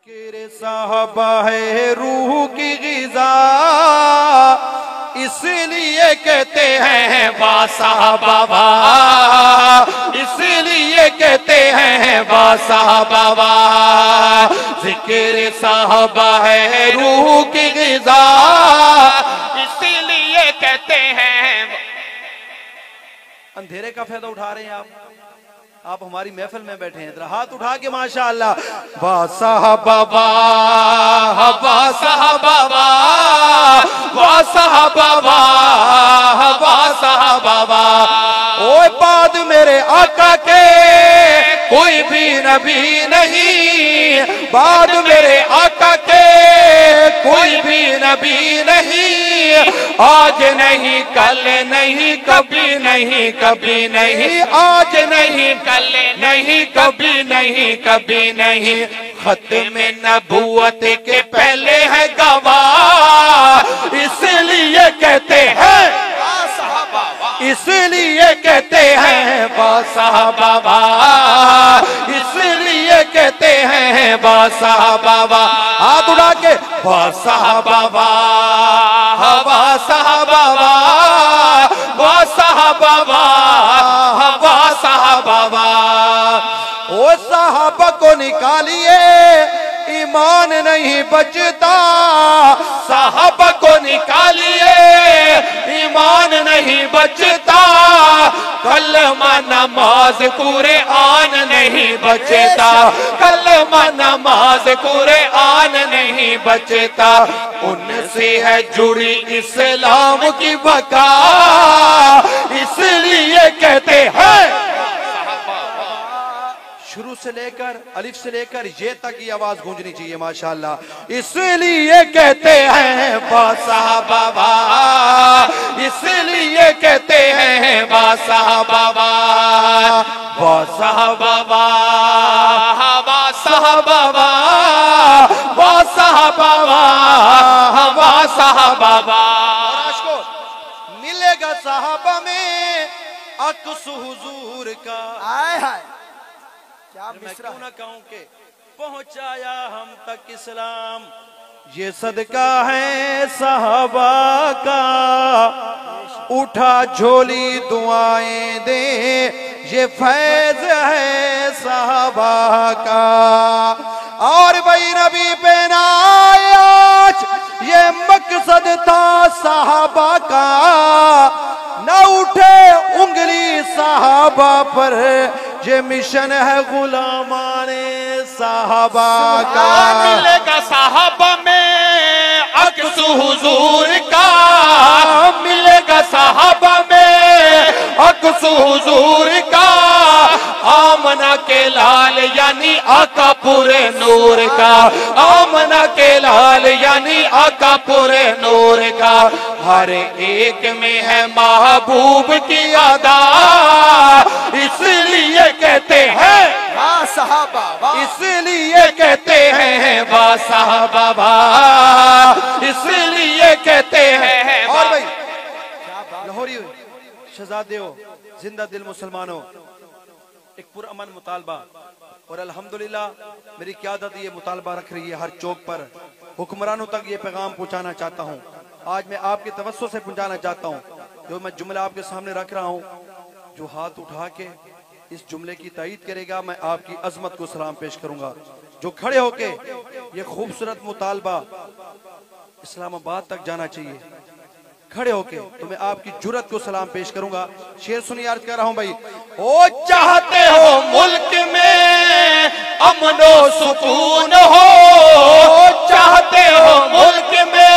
जिक्र साहबा है रूह की ग़िज़ा, इसलिए कहते हैं बा साहबा वाह, इसलिए कहते हैं बा साहबा वाह। जिक्र साहबा है रूह की ग़िज़ा, इसलिए कहते हैं। अंधेरे का फायदा उठा रहे हैं आप हमारी महफिल में बैठे हैं, जरा हाथ उठा के माशाअल्लाह। बा साहबा वाह, बा साहबा वाह, बा साहबा वाह, बा साहबा वाह। ओए बाद मेरे आका के कोई भी नबी नहीं, बाद मेरे आका के कोई भी नबी नहीं, आज नहीं कल नहीं कभी नहीं कभी नहीं, आज नहीं कल नहीं कभी नहीं कभी नहीं। खत्म नबूवत के पहले है गवाह, इसलिए कहते हैं, इसलिए कहते हैं बा साहबा वाह, इसलिए कहते हैं बा साहबा वाह। हाथ उड़ा के बा साहबा वाह, बा साहबा वाह, बा साहबा वाह, बा साहबा वाह। ओ साहबा को निकालिए ईमान नहीं बचता, साहबा को निकालिए ईमान नहीं बचता, कलमा नमाज कुरान नहीं बचता, कलमा नमाज कुरान नहीं बचता। उनसे है जुड़ी इस्लाम की बका, इसलिए कहते हैं। शुरू से लेकर अलिफ से लेकर ये तक की आवाज गूंजनी चाहिए माशाअल्लाह। इसलिए कहते हैं बा साहबा वाह, इसलिए कहते हैं बा साहबा वाह, बा साहबा वाह, बा साहबा वाह, बा साहबा वाह, बा साहबा वाह। मिलेगा साहबा में अक्स हुजूर का, आए हाय क्या मैं क्यों ना कहूं के पहुंचाया हम तक इस्लाम, ये सदका है साहबा का। उठा झोली दुआएं दे, ये फैज है साहबा का। और भाई नबी पे नायाज ये मकसद था साहबा का, न उठे उंगली साहबा पर, ये मिशन है गुलामाने साहबा का। मिलेगा साहबा में अक्स हुजूर का, मिलेगा साहबा में अक्स हुजूर का। आमना के लाल यानी आका पूरे नूर का, आमना के लाल यानी आका पूरे नूर का। हर एक में है महबूब की अदा, इसलिए कहते हैं बा साहबा वाह, इसलिए कहते हैं बा साहबा वाह, इसलिए कहते हैं। और भाई लाहौरी शहजादे हो, जिंदा दिल मुसलमानों, एक पुरअमन मुतालबा, और अल्हम्दुलिल्लाह मेरी क़यादत ये मुतालबा रख रही है हर चौक पर। हुक्मरानों तक ये पैगाम पहुंचाना चाहता हूं, आज मैं आपके तवज्जो से पहुंचाना चाहता हूं। जो मैं जुमला आपके सामने रख रहा हूं, जो हाथ उठा के इस जुमले की तायीद करेगा, मैं आपकी अजमत को सलाम पेश करूंगा। जो खड़े होके ये खूबसूरत मुतालबा इस्लामाबाद तक जाना चाहिए, खड़े होके तो मैं आपकी जुर्रत को सलाम पेश करूंगा। शेर सुनिए, अर्ज कर रहा हूं भाई। ओ चाहते हो मुल्क में अमन व सुकून हो, चाहते हो मुल्क में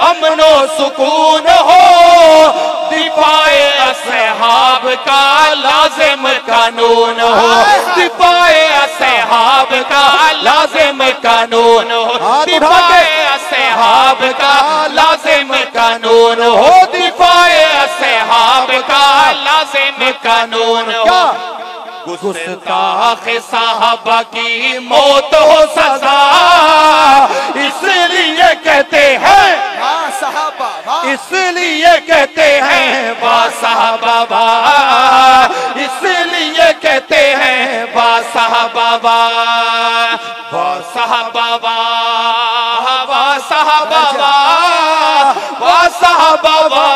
अमन व सुकून हो, दिफाए असहाब का लाजिम कानून हो, दिफाए असहाब का लाजिम कानून हो, दिफाए असहाब का लाजिम कानून हो, दिफाए असहाब का लाजिम कानून हो। गुस्ताख साहबा की मौत हो सजा, इसलिए कहते हैं बा साहबा वाह, इसलिए कहते हैं बा साहबा वाह, इसलिए कहते हैं बा साहबा वाह, बा साहबा वाह, वाह साहबा वाह, वाह साहबा वाह,